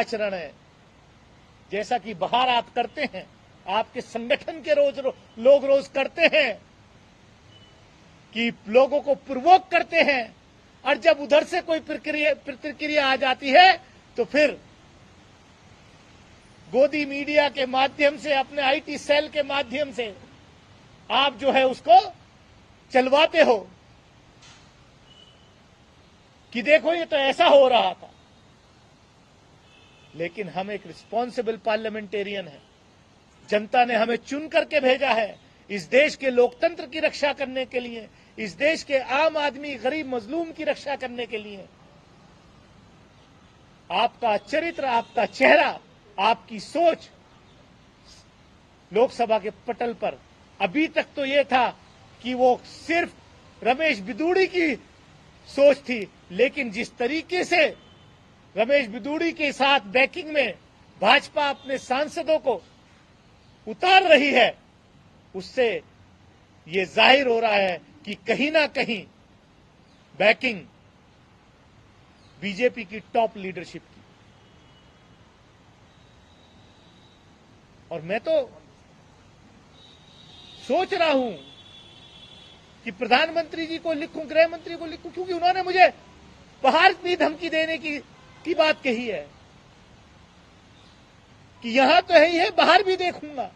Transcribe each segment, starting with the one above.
आचरण है, जैसा कि बाहर आप करते हैं, आपके संगठन के लोग रोज करते हैं कि लोगों को प्रोवोक करते हैं, और जब उधर से कोई प्रतिक्रिया आ जाती है तो फिर गोदी मीडिया के माध्यम से, अपने आईटी सेल के माध्यम से आप जो है उसको चलवाते हो कि देखो ये तो ऐसा हो रहा था। लेकिन हम एक रिस्पॉन्सिबल पार्लियामेंटेरियन है, जनता ने हमें चुन करके भेजा है इस देश के लोकतंत्र की रक्षा करने के लिए, इस देश के आम आदमी, गरीब मजलूम की रक्षा करने के लिए। आपका चरित्र, आपका चेहरा, आपकी सोच लोकसभा के पटल पर अभी तक तो ये था कि वो सिर्फ रमेश बिदूड़ी की सोच थी, लेकिन जिस तरीके से रमेश बिदूड़ी के साथ बैकिंग में भाजपा अपने सांसदों को उतार रही है, उससे ये जाहिर हो रहा है कि कहीं ना कहीं बैकिंग बीजेपी की टॉप लीडरशिप की। और मैं तो सोच रहा हूं कि प्रधानमंत्री जी को लिखूं, गृह मंत्री को लिखूं, क्योंकि उन्होंने मुझे बाहर भी धमकी देने की बात कही है कि यहां तो है ही है, बाहर भी देखूंगा।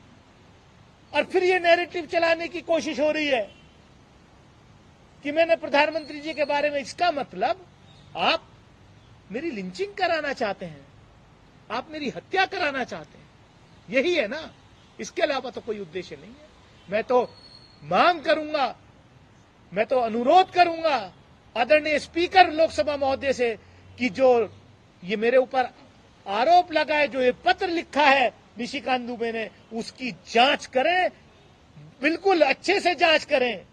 और फिर ये नैरेटिव चलाने की कोशिश हो रही है कि मैंने प्रधानमंत्री जी के बारे में, इसका मतलब आप मेरी लिंचिंग कराना चाहते हैं, आप मेरी हत्या कराना चाहते हैं, यही है ना, इसके अलावा तो कोई उद्देश्य नहीं है। मैं तो मांग करूंगा, मैं तो अनुरोध करूंगा आदरणीय स्पीकर लोकसभा महोदय से कि जो ये मेरे ऊपर आरोप लगा है, जो ये पत्र लिखा है निशिकांत दुबे ने, उसकी जांच करें, बिल्कुल अच्छे से जांच करें।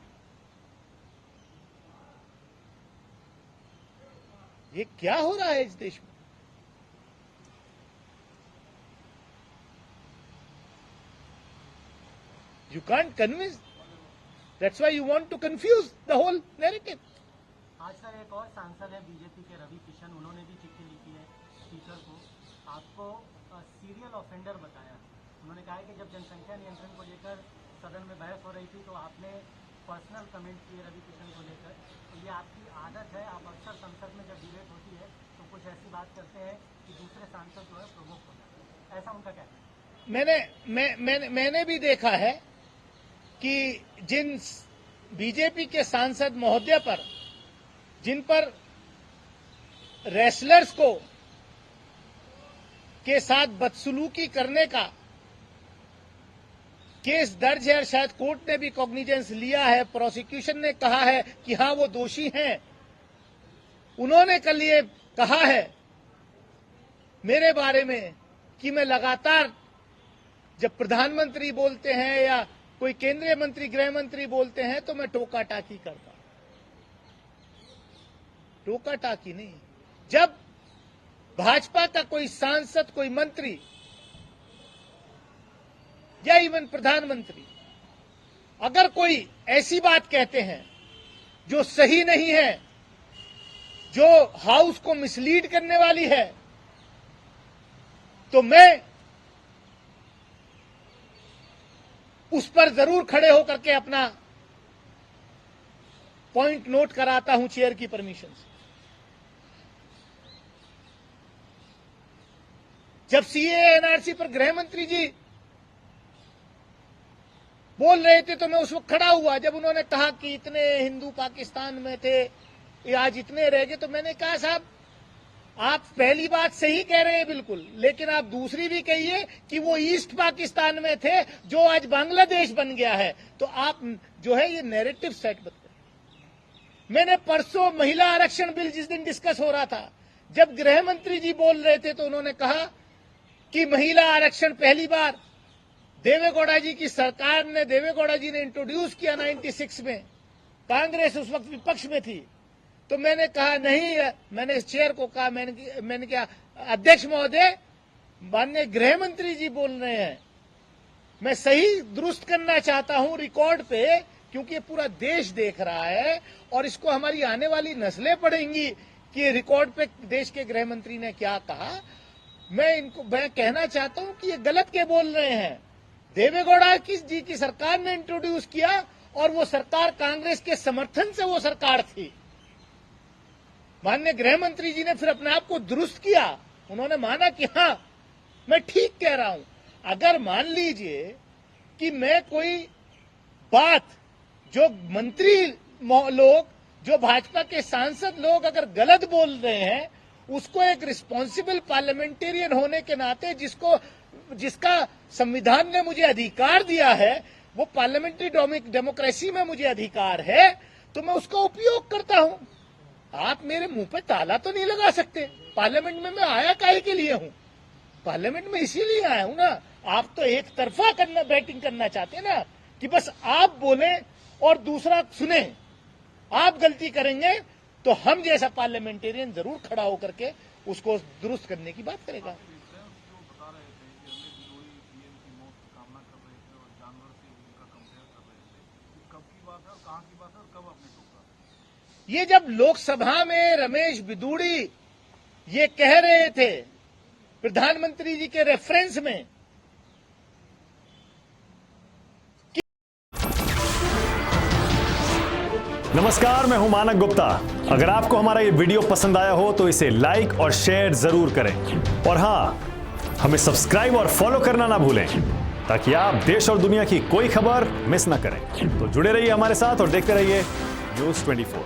ये क्या हो रहा है इस देश में? You can't convince. That's why you want to confuse the whole narrative. आज सर एक और सांसद है बीजेपी के, रवि किशन, उन्होंने भी चिट्ठी लिखी है स्पीकर को, आपको सीरियल ऑफेंडर बताया। उन्होंने कहा है कि जब जनसंख्या नियंत्रण को लेकर सदन में बहस हो रही थी तो आपने पर्सनल कमेंट किए रवि किशन को लेकर। तो ये आपकी आदत है, आप अक्सर संसद में जब डिबेट होती है तो कुछ ऐसी बात करते हैं कि दूसरे सांसद जो है प्रोवोक हो जाते हैं, ऐसा उनका कहना है। मैंने भी देखा है कि जिन बीजेपी के सांसद महोदय पर, जिन पर रेसलर्स को के साथ बदसलूकी करने का केस दर्ज है, और शायद कोर्ट ने भी कॉग्निजेंस लिया है, प्रोसिक्यूशन ने कहा है कि हां वो दोषी हैं। उन्होंने कल ये कहा है मेरे बारे में कि मैं लगातार, जब प्रधानमंत्री बोलते हैं या कोई केंद्रीय मंत्री, गृह मंत्री बोलते हैं तो मैं टोका टाकी करता हूं। टोका टाकी नहीं, जब भाजपा का कोई सांसद, कोई मंत्री या इवन प्रधानमंत्री अगर कोई ऐसी बात कहते हैं जो सही नहीं है, जो हाउस को मिसलीड करने वाली है, तो मैं उस पर जरूर खड़े होकर के अपना पॉइंट नोट कराता हूं चेयर की परमिशन से। जब सीएए एनआरसी पर गृह मंत्री जी बोल रहे थे तो मैं उस वक्त खड़ा हुआ, जब उन्होंने कहा कि इतने हिंदू पाकिस्तान में थे, आज इतने रह गए, तो मैंने कहा साहब आप पहली बात सही कह रहे हैं बिल्कुल, लेकिन आप दूसरी भी कहिए कि वो ईस्ट पाकिस्तान में थे जो आज बांग्लादेश बन गया है। तो आप जो है ये नैरेटिव सेट मत करें। मैंने परसों महिला आरक्षण बिल जिस दिन डिस्कस हो रहा था, जब गृह मंत्री जी बोल रहे थे तो उन्होंने कहा कि महिला आरक्षण पहली बार देवेगौड़ा जी की सरकार ने, देवेगौड़ा जी ने इंट्रोड्यूस किया 96 में, कांग्रेस उस वक्त विपक्ष में थी। तो मैंने कहा नहीं, मैंने इस चेयर को कहा, मैंने क्या अध्यक्ष महोदय, माननीय गृह मंत्री जी बोल रहे हैं, मैं सही दुरुस्त करना चाहता हूं रिकॉर्ड पे, क्योंकि ये पूरा देश देख रहा है और इसको हमारी आने वाली नस्लें पढ़ेंगी कि रिकॉर्ड पे देश के गृह मंत्री ने क्या कहा। मैं कहना चाहता हूं कि ये गलत के बोल रहे हैं। देवेगौड़ा जी की सरकार ने इंट्रोड्यूस किया और वो सरकार कांग्रेस के समर्थन से वो सरकार थी। माननीय गृह मंत्री जी ने फिर अपने आप को दुरुस्त किया, उन्होंने माना कि हाँ मैं ठीक कह रहा हूं। अगर मान लीजिए कि मैं कोई बात जो मंत्री लोग, जो भाजपा के सांसद लोग अगर गलत बोल रहे हैं, उसको एक रिस्पॉन्सिबल पार्लियामेंटेरियन होने के नाते जिसका संविधान ने मुझे अधिकार दिया है, वो पार्लियामेंट्री डेमोक्रेसी में मुझे अधिकार है, तो मैं उसका उपयोग करता हूं। आप मेरे मुंह पे ताला तो नहीं लगा सकते। पार्लियामेंट में मैं आया काहे के लिए हूं? पार्लियामेंट में इसीलिए आया हूं ना। आप तो एक तरफा बैटिंग करना चाहते हैं ना, कि बस आप बोलें और दूसरा सुने। आप गलती करेंगे तो हम जैसा पार्लियामेंटेरियन जरूर खड़ा होकर के उसको दुरुस्त करने की बात करेगा। ये जब लोकसभा में रमेश बिदूड़ी ये कह रहे थे प्रधानमंत्री जी के रेफरेंस में, नमस्कार, मैं हूं मानक गुप्ता। अगर आपको हमारा ये वीडियो पसंद आया हो तो इसे लाइक और शेयर जरूर करें, और हां, हमें सब्सक्राइब और फॉलो करना ना भूलें ताकि आप देश और दुनिया की कोई खबर मिस ना करें। तो जुड़े रहिए हमारे साथ और देखते रहिए न्यूज़ 24।